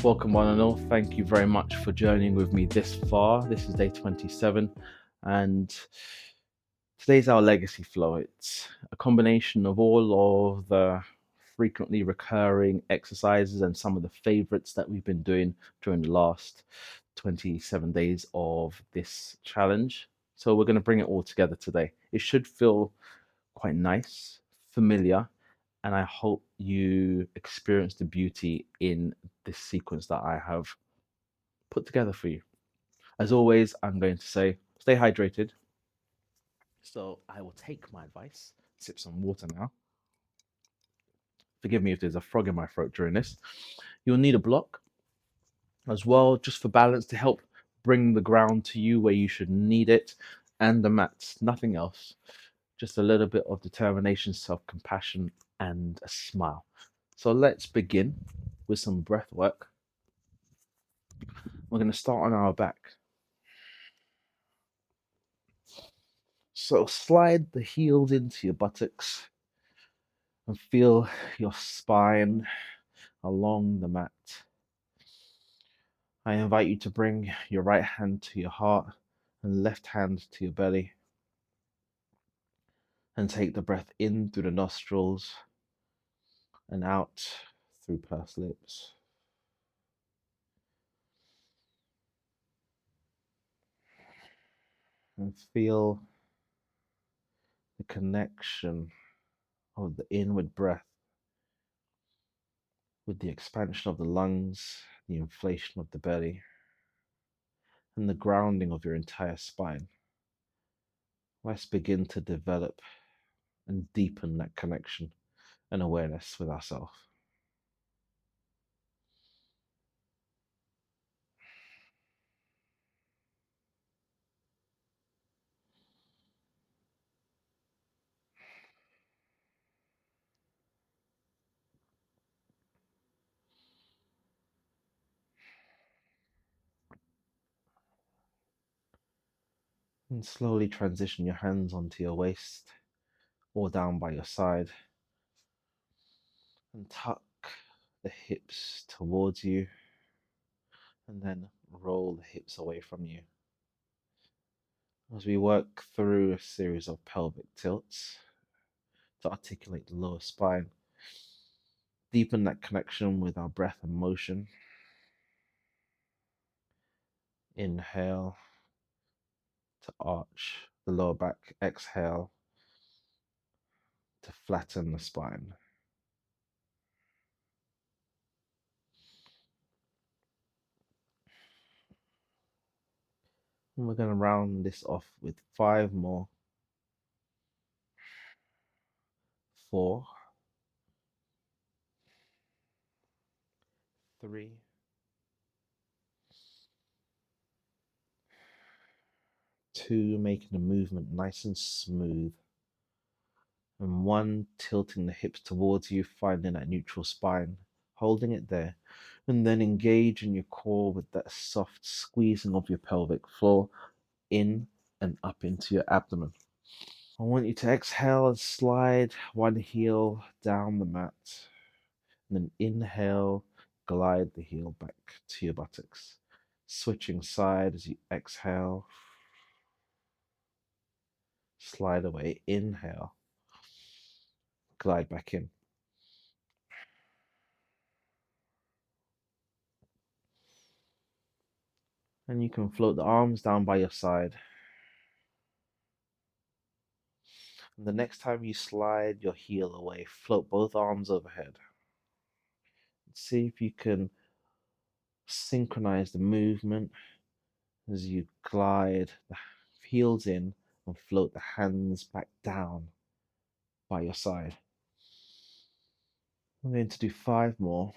Welcome, one and all. Thank you very much for journeying with me this far. This is day 27, and today's our legacy flow. It's a combination of all of the frequently recurring exercises and some of the favorites that we've been doing during the last 27 days of this challenge. So, we're going to bring it all together today. It should feel quite nice, familiar, and I hope you experience the beauty in this sequence that I have put together for you. As always, I'm going to say stay hydrated. So I will take my advice, sip some water now. Forgive me if there's a frog in my throat during this. You'll need a block as well, just for balance to help bring the ground to you where you should need it, and the mats, nothing else. Just a little bit of determination, self compassion, and a smile. So let's begin with some breath work. We're going to start on our back. So slide the heels into your buttocks and feel your spine along the mat. I invite you to bring your right hand to your heart and left hand to your belly, and take the breath in through the nostrils and out through pursed lips. And feel the connection of the inward breath with the expansion of the lungs, the inflation of the belly, and the grounding of your entire spine. Let's begin to develop and deepen that connection and awareness with ourselves. And slowly transition your hands onto your waist or down by your side, and tuck the hips towards you, and then roll the hips away from you as we work through a series of pelvic tilts to articulate the lower spine, deepen that connection with our breath and motion. Inhale to arch the lower back, exhale to flatten the spine. And we're going to round this off with 5 more. 4, 3, 2, making the movement nice and smooth, and 1, tilting the hips towards you, finding that neutral spine, holding it there, and then engage in your core with that soft squeezing of your pelvic floor in and up into your abdomen. I want you to exhale and slide one heel down the mat, and then inhale, glide the heel back to your buttocks, switching side as you exhale. Slide away, inhale, glide back in. And you can float the arms down by your side. And the next time you slide your heel away, float both arms overhead. See if you can synchronize the movement as you glide the heels in and float the hands back down by your side. I'm going to do 5 more.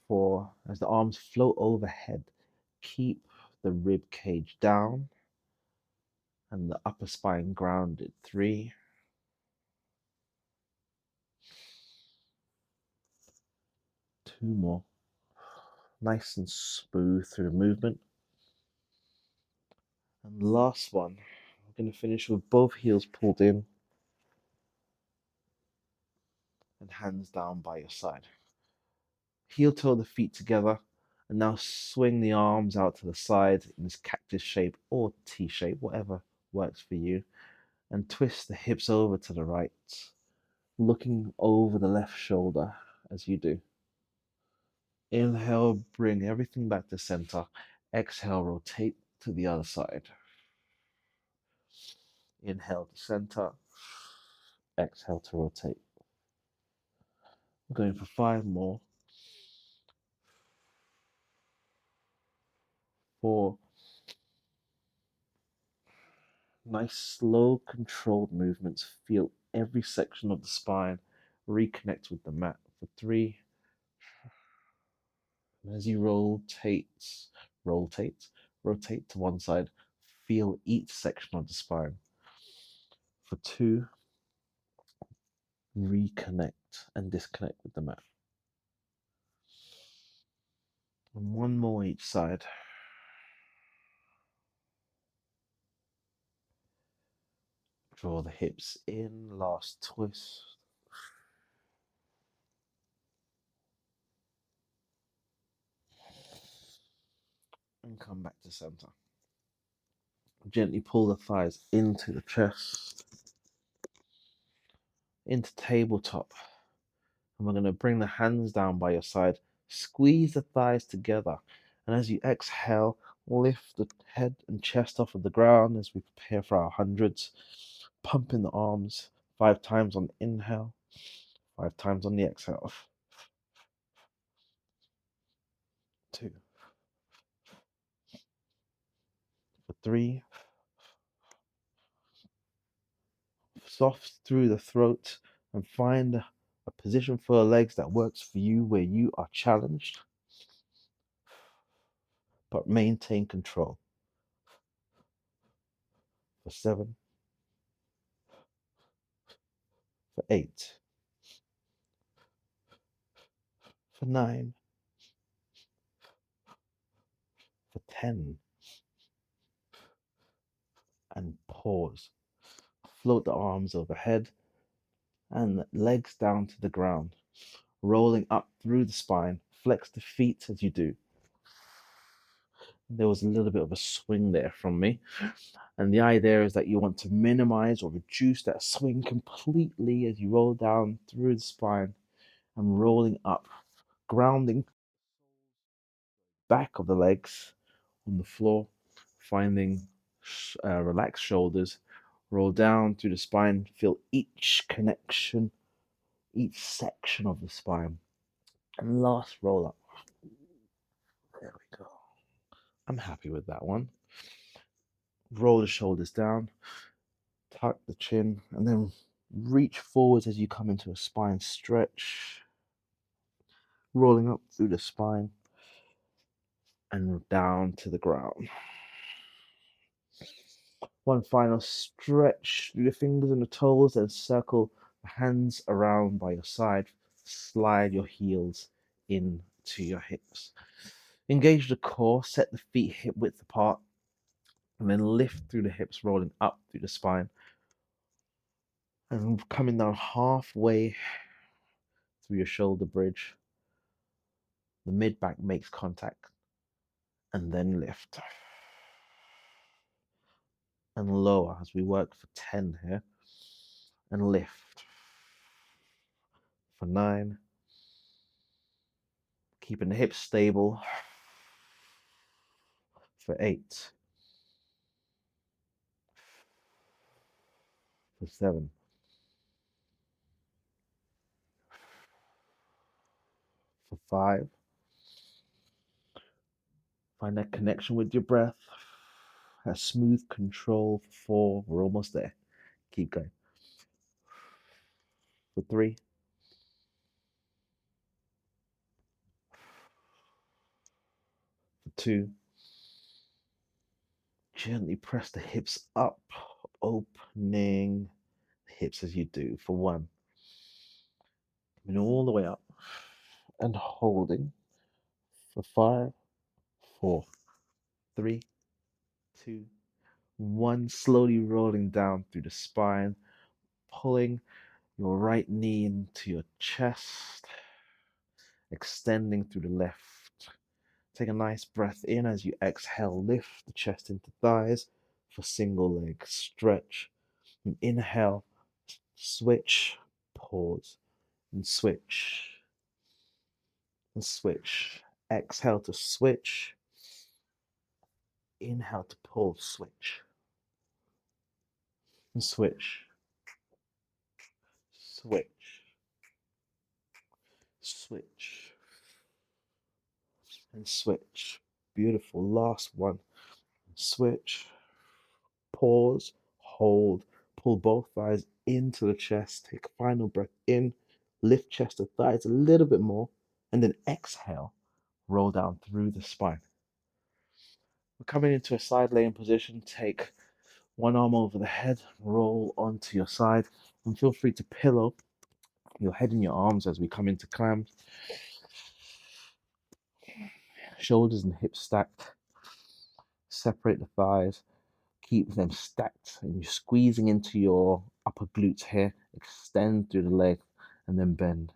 4, as the arms float overhead, keep the rib cage down and the upper spine grounded. 3, 2 more. Nice and smooth through the movement. And last one, we're going to finish with both heels pulled in, and hands down by your side. Heel toe the feet together, and now swing the arms out to the side in this cactus shape or T shape, whatever works for you, and twist the hips over to the right, looking over the left shoulder as you do. Inhale, bring everything back to center. Exhale, rotate to the other side. Inhale to center. Exhale to rotate. I'm going for 5 more. 4. Nice, slow, controlled movements. Feel every section of the spine reconnect with the mat. For 3. And as you rotate to one side, feel each section of the spine. For 2, reconnect and disconnect with the mat. And 1 more each side. Draw the hips in, last twist. And come back to center. Gently pull the thighs into the chest, into tabletop. And we're going to bring the hands down by your side. Squeeze the thighs together. And as you exhale, lift the head and chest off of the ground as we prepare for our hundreds. Pumping the arms 5 times on the inhale, 5 times on the exhale. 2. For 3. Soft through the throat and find a position for the legs that works for you where you are challenged, but maintain control. For 7. For 8. For 9. For 10. And pause. Float the arms overhead and legs down to the ground, rolling up through the spine. Flex the feet as you do. There was a little bit of a swing there from me. And the idea is that you want to minimize or reduce that swing completely as you roll down through the spine and rolling up, grounding back of the legs on the floor, finding relaxed shoulders, roll down through the spine, feel each connection, each section of the spine. And last roll up. There we go. I'm happy with that one. Roll the shoulders down, tuck the chin, and then reach forwards as you come into a spine stretch, rolling up through the spine and down to the ground. One final stretch through the fingers and the toes, then circle the hands around by your side. Slide your heels into your hips. Engage the core, set the feet hip width apart, and then lift through the hips, rolling up through the spine. And coming down halfway through your shoulder bridge. The mid back makes contact, and then lift. And lower as we work for 10 here. And lift. For 9. Keeping the hips stable. For 8. For 7. For 5. Find that connection with your breath. That smooth control. For 4. We're almost there. Keep going. For 3. For 2. Gently press the hips up, opening the hips as you do. For 1. Coming all the way up and holding. For 5. 4. 3. 2. 1. Slowly rolling down through the spine, pulling your right knee into your chest, extending through the left. Take a nice breath in as you exhale, lift the chest into thighs for single leg stretch. And inhale, switch, pause, and switch, and switch. Exhale to switch, inhale to pause, switch, and switch, switch, switch, and switch. Beautiful. Last one. Switch, pause, hold, pull both thighs into the chest. Take a final breath in, lift chest to thighs a little bit more, and then exhale, roll down through the spine. We're coming into a side laying position. Take one arm over the head, roll onto your side, and feel free to pillow your head in your arms as we come into clam. Shoulders and hips stacked. Separate the thighs. Keep them stacked, and you're squeezing into your upper glutes here. Extend through the leg, and then bend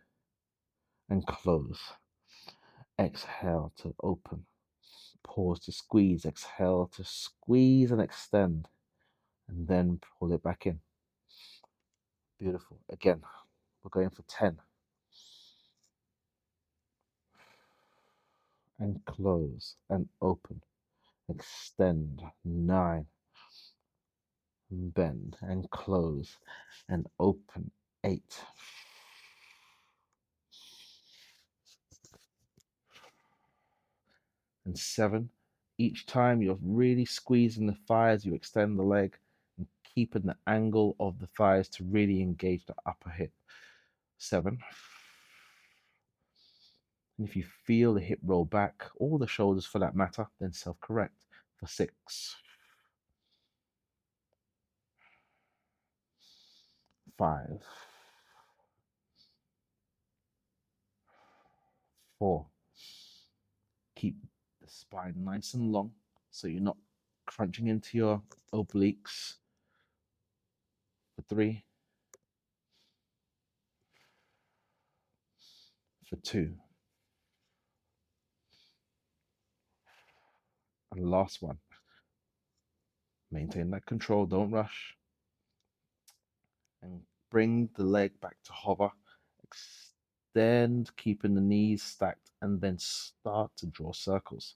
and close. Exhale to open. Pause to squeeze. Exhale to squeeze and extend, and then pull it back in. Beautiful. Again, we're going for 10. And close and open. Extend. 9. Bend and close and open. 8. And 7. Each time you're really squeezing the thighs, you extend the leg and keeping the angle of the thighs to really engage the upper hip. 7. And if you feel the hip roll back, or the shoulders for that matter, then self-correct for 6. 5. 4. Keep the spine nice and long so you're not crunching into your obliques. For 3. For 2. And last one. Maintain that control, don't rush. And bring the leg back to hover. Extend, keeping the knees stacked, and then start to draw circles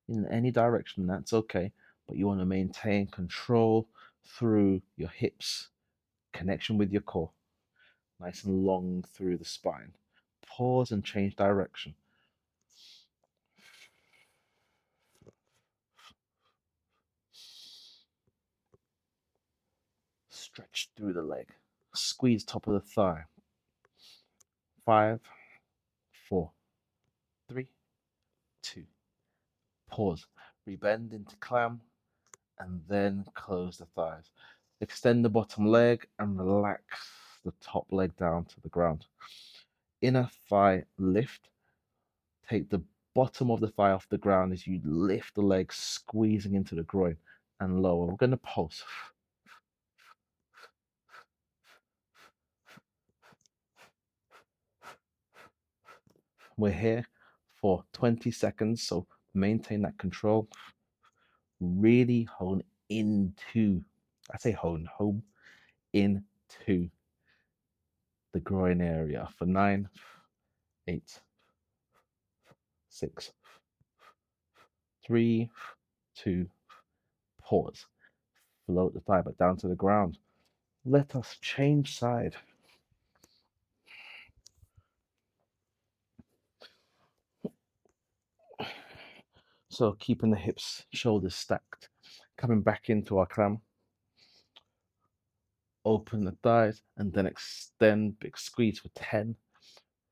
in any direction. That's okay, but you want to maintain control through your hips, connection with your core, nice and long through the spine. Pause and change direction. Stretch through the leg. Squeeze top of the thigh. 5, 4, 3, 2. Pause. Rebend into clam and then close the thighs. Extend the bottom leg and relax the top leg down to the ground. Inner thigh lift. Take the bottom of the thigh off the ground as you lift the leg, squeezing into the groin and lower. We're going to pulse. We're here for 20 seconds, so maintain that control. Really hone into, I say hone, home into the groin area for 9, 8, 6, 3, 2, pause. Float the thigh back down to the ground. Let us change side. So keeping the hips, shoulders stacked. Coming back into our clam. Open the thighs and then extend, big squeeze for 10.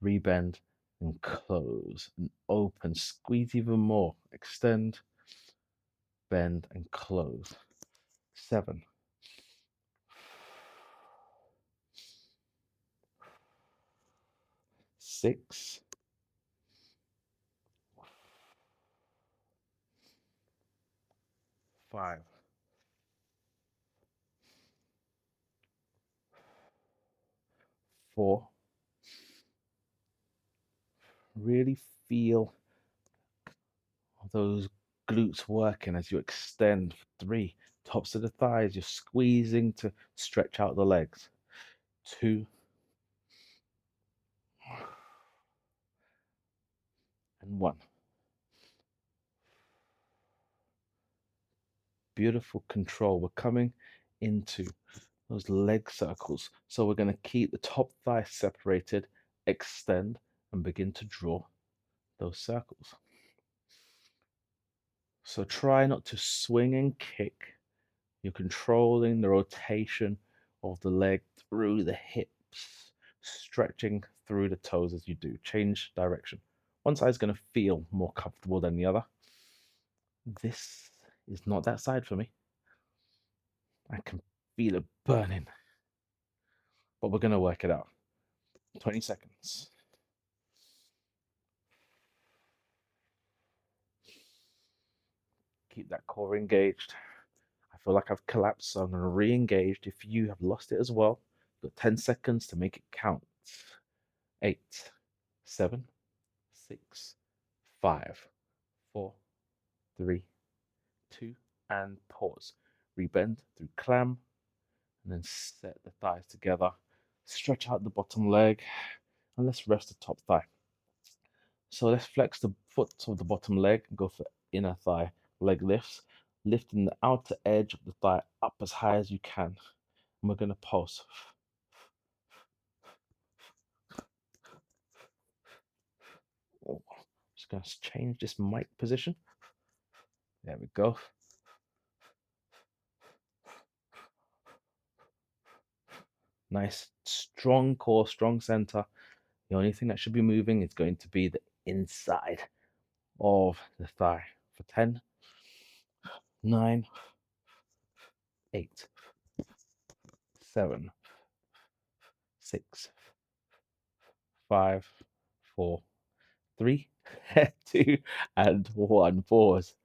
Rebend and close and open. Squeeze even more. Extend, bend and close. 7. 6. 5. 4. Really feel those glutes working as you extend. 3. Tops of the thighs, you're squeezing to stretch out the legs. 2. And 1. Beautiful control. We're coming into those leg circles. So we're going to keep the top thigh separated, extend, and begin to draw those circles. So try not to swing and kick. You're controlling the rotation of the leg through the hips, stretching through the toes as you do. Change direction. One side is going to feel more comfortable than the other. This is not that side for me. I can feel it burning, but we're going to work it out. 20 seconds. Keep that core engaged. I feel like I've collapsed, so I'm going to re-engage. If you have lost it as well, you've got 10 seconds to make it count. 8, 7, 6, 5, 4, 3, 2, and pause. Rebend through clam, and then set the thighs together. Stretch out the bottom leg, and let's rest the top thigh. So let's flex the foot of the bottom leg and go for inner thigh leg lifts, lifting the outer edge of the thigh up as high as you can. And we're going to pulse. Oh, just going to change this mic position. There we go. Nice, strong core, strong center. The only thing that should be moving is going to be the inside of the thigh. For 10, 9, 8, 7, 6, 5, 4, 3, 2, and 1. Pause.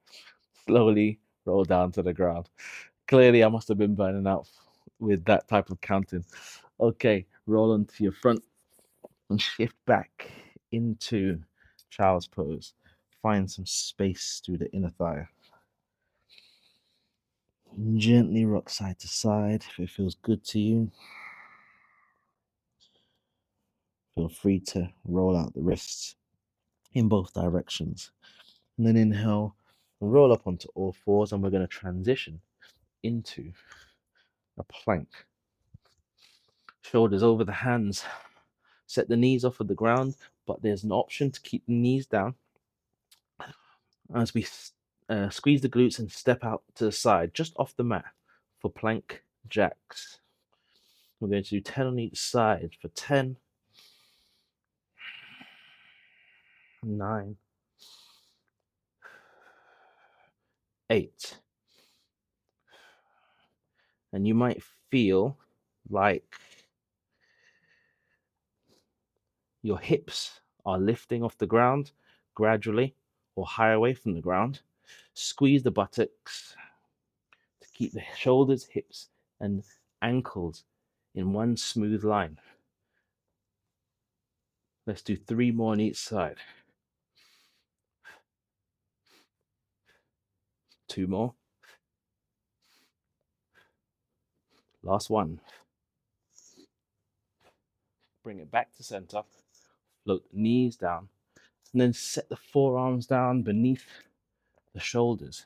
Slowly roll down to the ground. Clearly, I must have been burning out with that type of counting. Okay, roll onto your front and shift back into child's pose. Find some space through the inner thigh. Gently rock side to side if it feels good to you. Feel free to roll out the wrists in both directions. And then inhale, roll up onto all fours, and we're going to transition into a plank. Shoulders over the hands. Set the knees off of the ground, but there's an option to keep the knees down as we squeeze the glutes and step out to the side, just off the mat for plank jacks. We're going to do 10 on each side for 10, 9, 8. And you might feel like your hips are lifting off the ground gradually or higher away from the ground. Squeeze the buttocks to keep the shoulders, hips, and ankles in one smooth line. Let's do 3 more on each side. 2 more. Last one. Bring it back to center. Float the knees down. And then set the forearms down beneath the shoulders.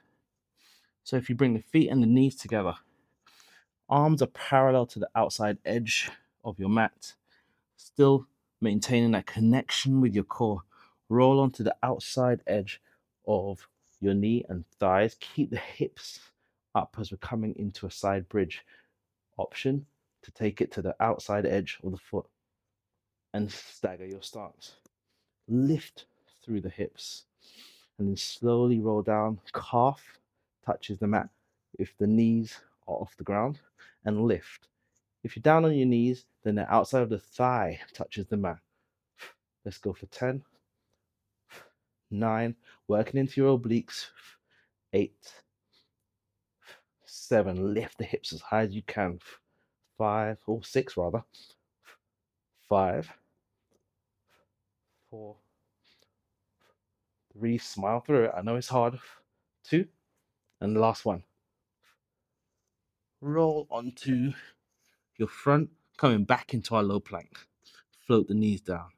So if you bring the feet and the knees together, arms are parallel to the outside edge of your mat, still maintaining that connection with your core. Roll onto the outside edge of your knee and thighs. Keep the hips up as we're coming into a side bridge. Option to take it to the outside edge of the foot and stagger your stance. Lift through the hips and then slowly roll down. Calf touches the mat if the knees are off the ground, and lift. If you're down on your knees, then the outside of the thigh touches the mat. Let's go for 10, 9, working into your obliques. 8, 7, lift the hips as high as you can. 5 or 6 rather. 5, 4, 3, smile through it. I know it's hard. 2, and the last one. Roll onto your front, coming back into our low plank. Float the knees down,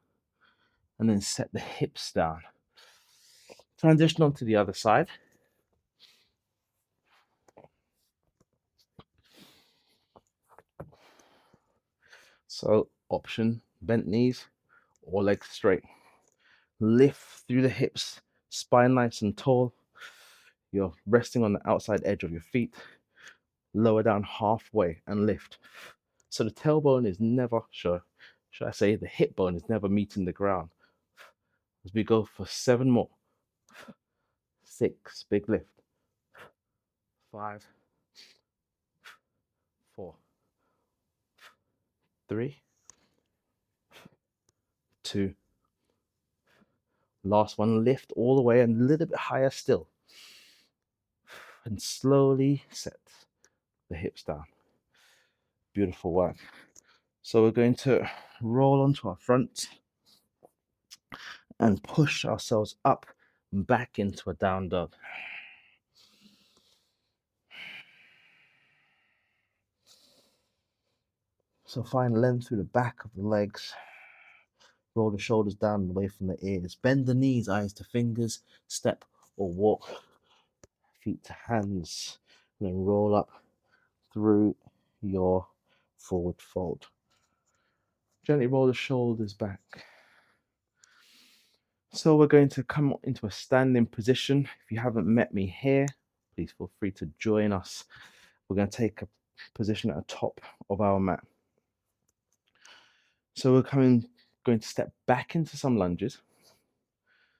and then set the hips down. Transition onto the other side. So option, bent knees or legs straight. Lift through the hips, spine nice and tall. You're resting on the outside edge of your feet. Lower down halfway and lift. So the tailbone is never, should I say, the hip bone is never meeting the ground. As we go for 7 more. 6, big lift. 5, 4, 3, 2. Last one, lift all the way and a little bit higher still. And slowly set the hips down. Beautiful work. So we're going to roll onto our front and push ourselves up and back into a down dog. So find length through the back of the legs. Roll the shoulders down and away from the ears. Bend the knees, eyes to fingers, step or walk, feet to hands, and then roll up through your forward fold. Gently roll the shoulders back. So we're going to come into a standing position. If you haven't met me here, please feel free to join us. We're going to take a position at the top of our mat. So we're going to step back into some lunges.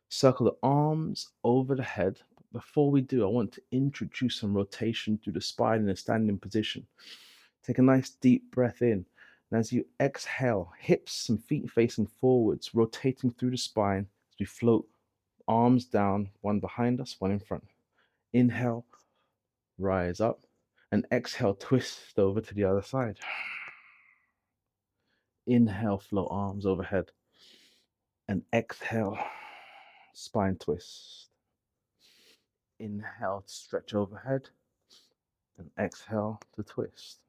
Circle the arms over the head. Before we do, I want to introduce some rotation through the spine in a standing position. Take a nice deep breath in. And as you exhale, hips and feet facing forwards, rotating through the spine as we float arms down, one behind us, one in front. Inhale, rise up, and exhale, twist over to the other side. Inhale, float arms overhead, and exhale, spine twist. Inhale, stretch overhead, and exhale to twist.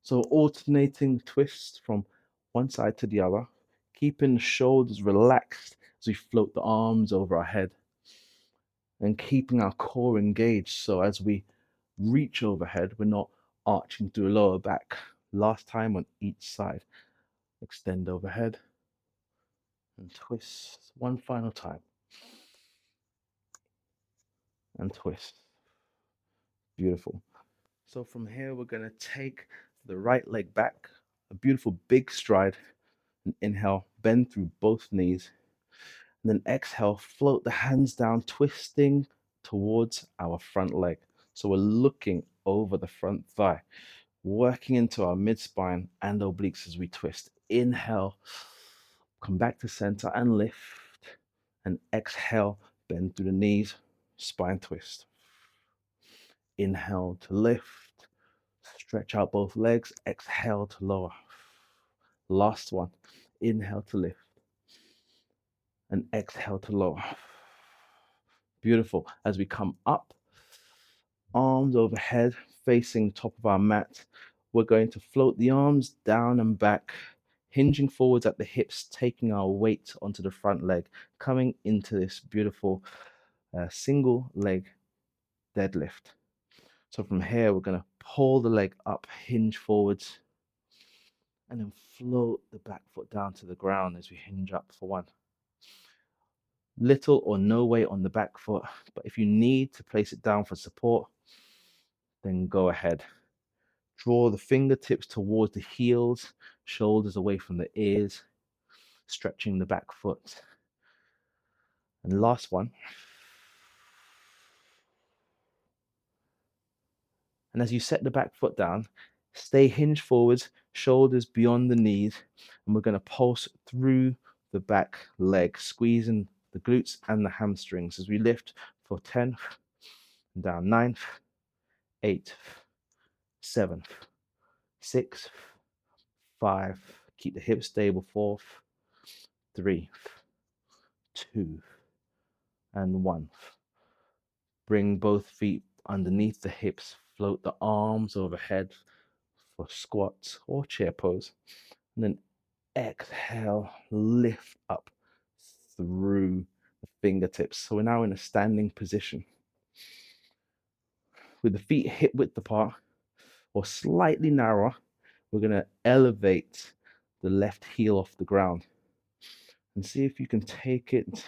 So alternating twists from one side to the other, keeping the shoulders relaxed as we float the arms over our head, and keeping our core engaged. So as we reach overhead, we're not arching through the lower back. Last time on each side. Extend overhead and twist. One final time. And twist. Beautiful. So from here, we're going to take the right leg back, a beautiful big stride, and inhale, bend through both knees. And then exhale, float the hands down, twisting towards our front leg. So we're looking over the front thigh, working into our mid spine and obliques as we twist. Inhale, come back to center and lift. And exhale, bend through the knees, spine twist. Inhale to lift, stretch out both legs, exhale to lower. Last one, inhale to lift and exhale to lower. Beautiful. As we come up, arms overhead, facing top of our mat, we're going to float the arms down and back, hinging forwards at the hips, taking our weight onto the front leg, coming into this beautiful single leg deadlift. So from here, we're going to pull the leg up, hinge forwards, and then float the back foot down to the ground as we hinge up for one. Little or no weight on the back foot, but if you need to place it down for support, then go ahead. Draw the fingertips towards the heels, shoulders away from the ears, stretching the back foot. And last one. And as you set the back foot down, stay hinged forwards, shoulders beyond the knees, and we're going to pulse through the back leg, squeezing the glutes and the hamstrings as we lift for 10, and down 9, 8, 7, 6, 5, Keep the hips stable. 4, 3, 2, and 1. Bring both feet underneath the hips. Float the arms overhead for squat or chair pose. And then exhale, lift up through the fingertips. So we're now in a standing position. With the feet hip width apart or slightly narrower, we're going to elevate the left heel off the ground. And see if you can take it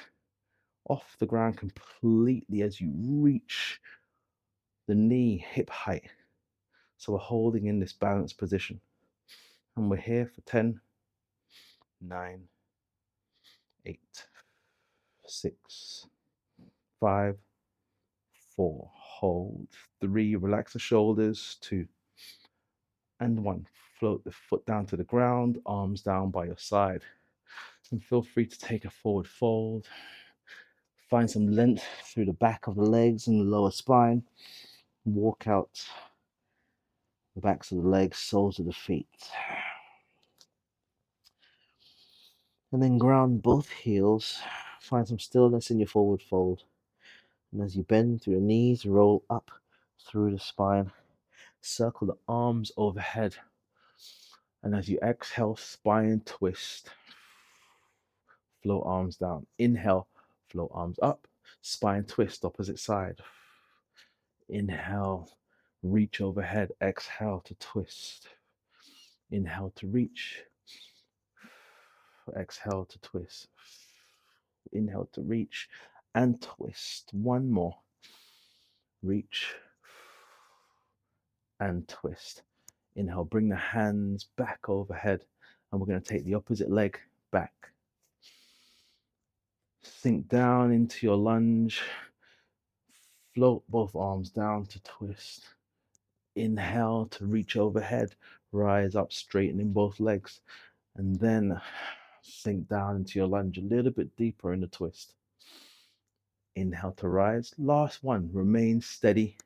off the ground completely as you reach the knee hip height. So we're holding in this balanced position. And we're here for 10, 9, 8, 6, 5, 4. Hold. 3. Relax the shoulders. 2, and 1. Float the foot down to the ground, arms down by your side. And feel free to take a forward fold. Find some length through the back of the legs and the lower spine. Walk out the backs of the legs, soles of the feet. And then ground both heels. Find some stillness in your forward fold. And as you bend through the knees, roll up through the spine. Circle the arms overhead. And as you exhale, spine twist. Float arms down. Inhale, float arms up. Spine twist, opposite side. Inhale, reach overhead. Exhale to twist. Inhale to reach. Exhale to twist. Inhale to reach and twist. One more. Reach and twist. Inhale, bring the hands back overhead. And we're going to take the opposite leg back. Sink down into your lunge. Float both arms down to twist. Inhale to reach overhead. Rise up, straightening both legs. And then sink down into your lunge a little bit deeper in the twist. Inhale to rise. Last one. Remain steady.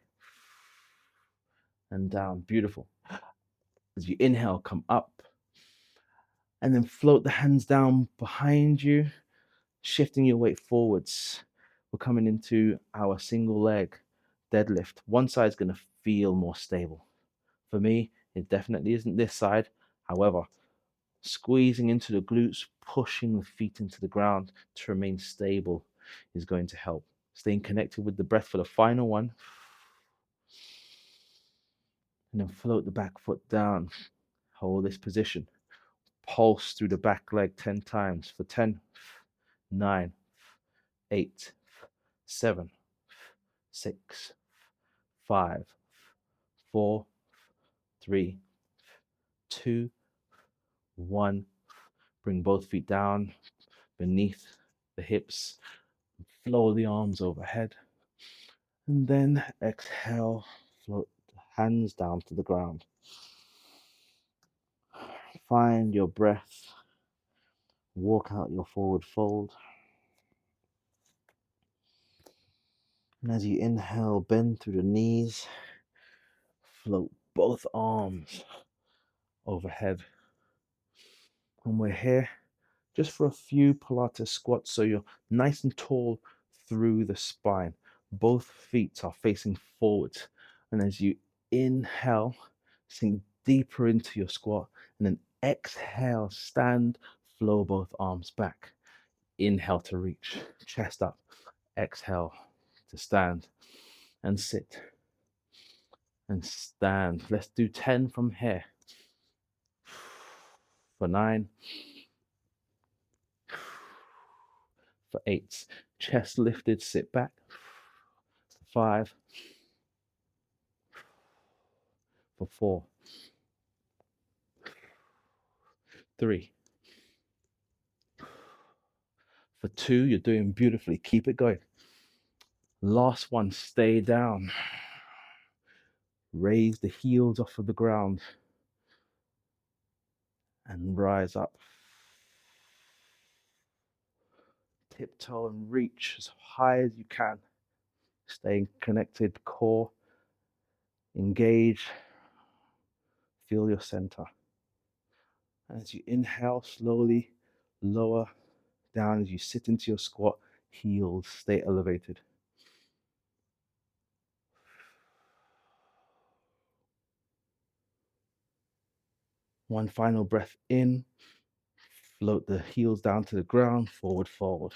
And down. Beautiful. As you inhale, come up. And then float the hands down behind you, shifting your weight forwards. We're coming into our single leg deadlift. One side's going to feel more stable. For me, it definitely isn't this side. However, squeezing into the glutes, pushing the feet into the ground to remain stable is going to help. Staying connected with the breath for the final one. And then float the back foot down. Hold this position. Pulse through the back leg 10 times for 10, 9, 8, 7, 6, 5, 4, 3, 2, 1. Bring both feet down beneath the hips. Flow the arms overhead. And then exhale, float the hands down to the ground. Find your breath. Walk out your forward fold. And as you inhale, bend through the knees. Float both arms overhead. And we're here just for a few Pilates squats, so you're nice and tall through the spine. Both feet are facing forward. And as you inhale, sink deeper into your squat. And then exhale, stand, flow both arms back. Inhale to reach, chest up. Exhale to stand and sit and stand. Let's do 10 from here. For 9. For 8. Chest lifted, sit back. 5. For 4. 3. For 2. You're doing beautifully. Keep it going. Last one, stay down. Raise the heels off of the ground and rise up. Tiptoe and reach as high as you can. Staying connected, core, engage, feel your center. As you inhale, slowly lower down as you sit into your squat, heels stay elevated. One final breath in, float the heels down to the ground, forward fold.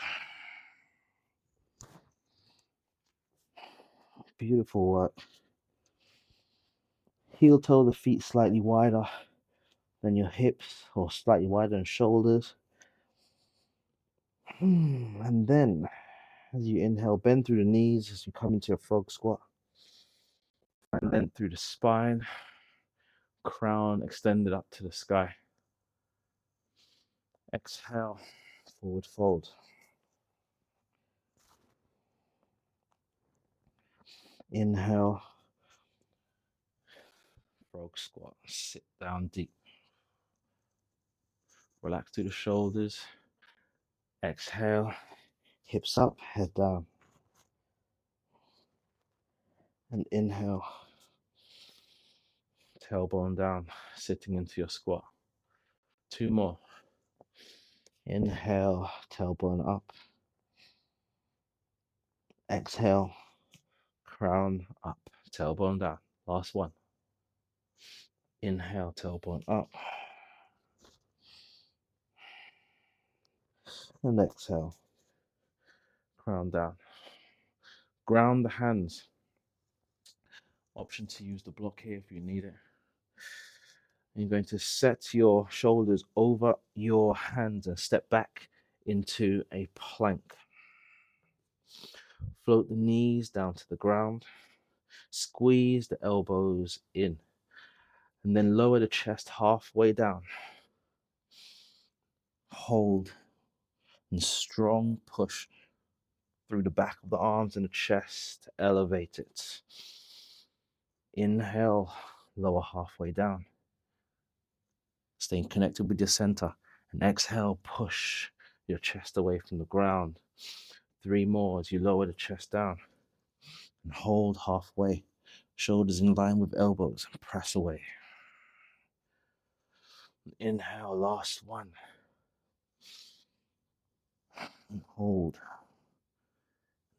Beautiful work. Heel toe the feet slightly wider than your hips or slightly wider than shoulders. And then as you inhale, bend through the knees as you come into your frog squat. And then through the spine, crown extended up to the sky. Exhale, forward fold. Inhale, frog squat. Sit down deep. Relax through the shoulders. Exhale, hips up, head down. And inhale, tailbone down, sitting into your squat. Two more. Inhale, tailbone up. Exhale, crown up, tailbone down. Last one. Inhale, tailbone up. And exhale, crown down. Ground the hands. Option to use the block here if you need it. You're going to set your shoulders over your hands and step back into a plank. Float the knees down to the ground. Squeeze the elbows in. And then lower the chest halfway down. Hold and strong push through the back of the arms and the chest. Elevate it. Inhale, lower halfway down. Staying connected with your center. And exhale, push your chest away from the ground. 3 more as you lower the chest down. And hold halfway. Shoulders in line with elbows and press away. Inhale, last one. And hold.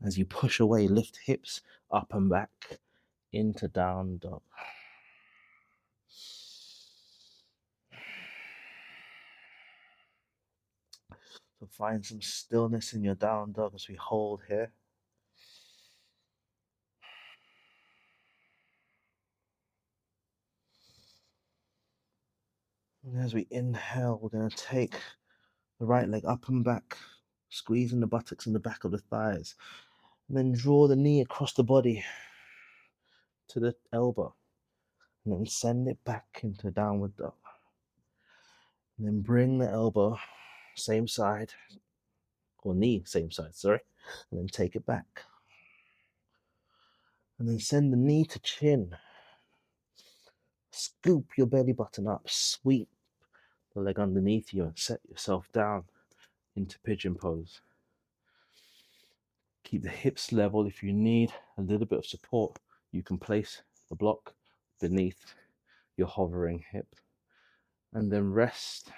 As you push away, lift hips up and back into down dog. So find some stillness in your down dog as we hold here. And as we inhale, we're going to take the right leg up and back, squeezing the buttocks and the back of the thighs. And then draw the knee across the body to the elbow. And then send it back into downward dog. And then bring the elbow, same side, or knee, same side, sorry. And then take it back. And then send the knee to chin. Scoop your belly button up, sweep the leg underneath you and set yourself down into pigeon pose. Keep the hips level. If you need a little bit of support, you can place the block beneath your hovering hip. And then rest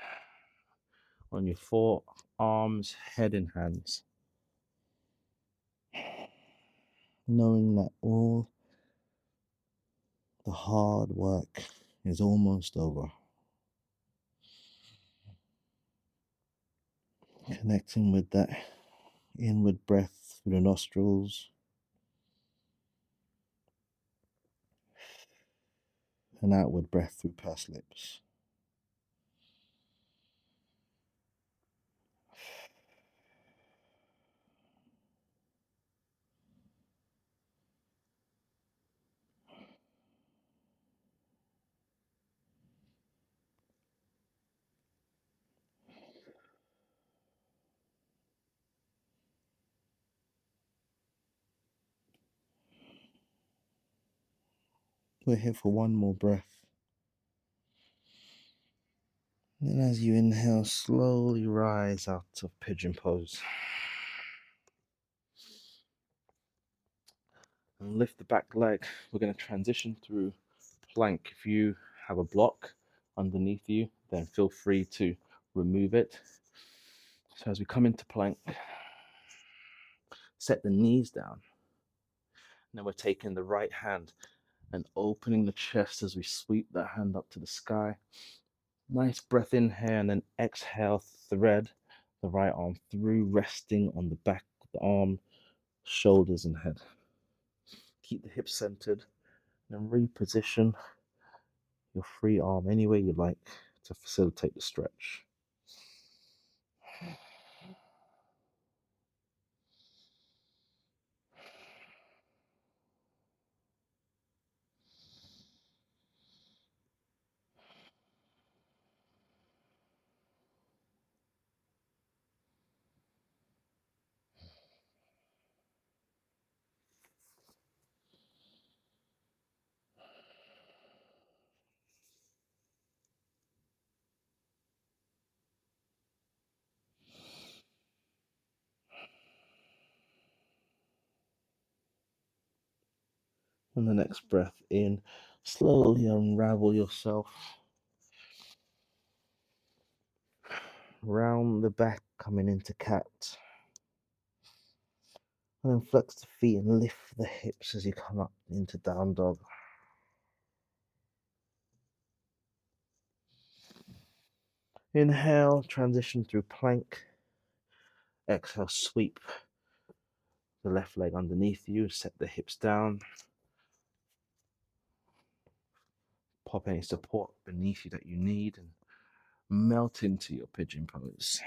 on your forearms, head and hands. Knowing that all the hard work is almost over. Connecting with that inward breath through the nostrils and outward breath through pursed lips. We're here for one more breath. And then as you inhale, slowly rise out of pigeon pose. And lift the back leg. We're going to transition through plank. If you have a block underneath you, then feel free to remove it. So as we come into plank, set the knees down. Now we're taking the right hand and opening the chest as we sweep that hand up to the sky. Nice breath in here, and then exhale, thread the right arm through, resting on the back of the arm, shoulders, and head. Keep the hips centered, and then reposition your free arm any way you like to facilitate the stretch. And the next breath in, slowly unravel yourself. Round the back, coming into cat. And then flex the feet and lift the hips as you come up into down dog. Inhale, transition through plank. Exhale, sweep the left leg underneath you, set the hips down. Pop any support beneath you that you need and melt into your pigeon pose.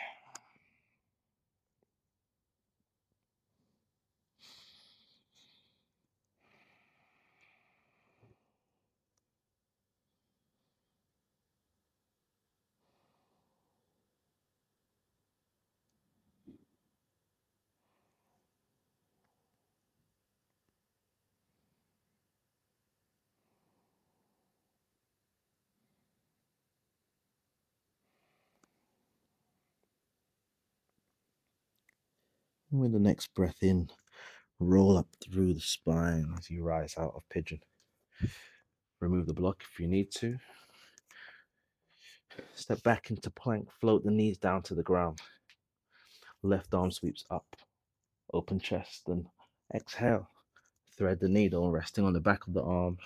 And with the next breath in, roll up through the spine as you rise out of pigeon. Remove the block if you need to. Step back into plank, float the knees down to the ground. Left arm sweeps up, open chest, and exhale. Thread the needle, resting on the back of the arm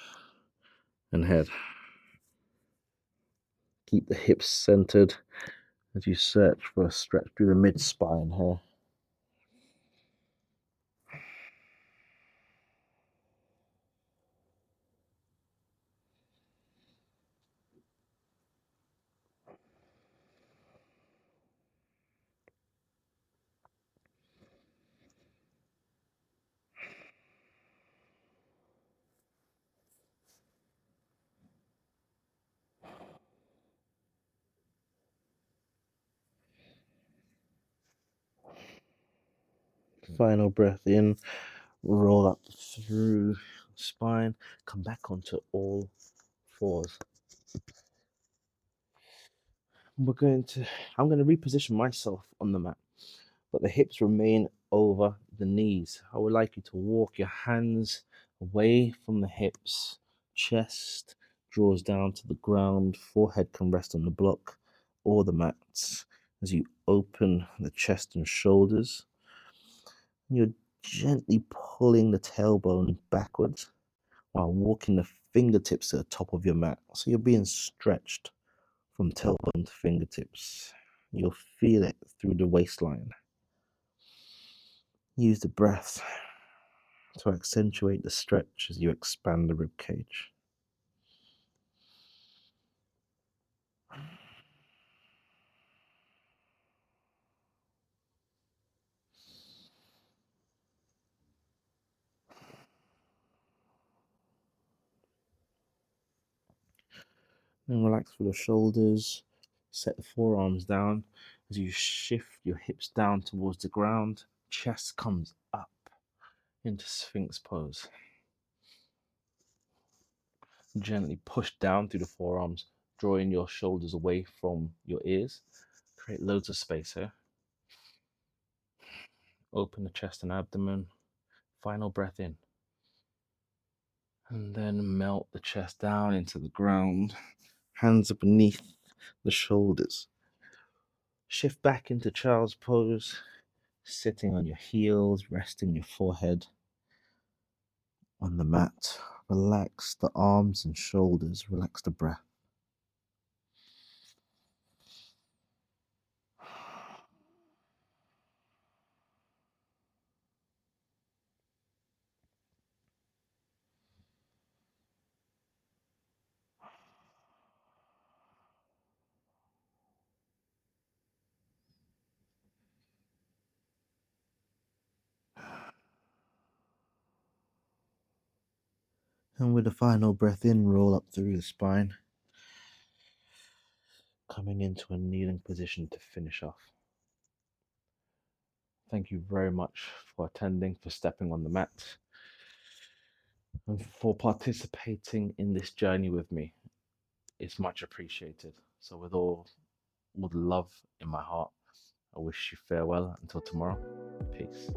and head. Keep the hips centered as you search for a stretch through the mid-spine here. Final breath in, roll up through the spine, come back onto all fours. I'm going to reposition myself on the mat, but the hips remain over the knees. I would like you to walk your hands away from the hips, chest draws down to the ground, forehead can rest on the block or the mats as you open the chest and shoulders. You're gently pulling the tailbone backwards while walking the fingertips to the top of your mat. So you're being stretched from tailbone to fingertips. You'll feel it through the waistline. Use the breath to accentuate the stretch as you expand the rib cage. Then relax through the shoulders. Set the forearms down as you shift your hips down towards the ground. Chest comes up into Sphinx pose. Gently push down through the forearms, drawing your shoulders away from your ears. Create loads of space here. Open the chest and abdomen. Final breath in. And then melt the chest down into the ground. Hands are beneath the shoulders. Shift back into child's pose, sitting on your heels, resting your forehead on the mat. Relax the arms and shoulders, relax the breath. And with a final breath in, roll up through the spine, coming into a kneeling position to finish off. Thank you very much for attending, for stepping on the mat, and for participating in this journey with me. It's much appreciated. So, with love in my heart, I wish you farewell until tomorrow. Peace.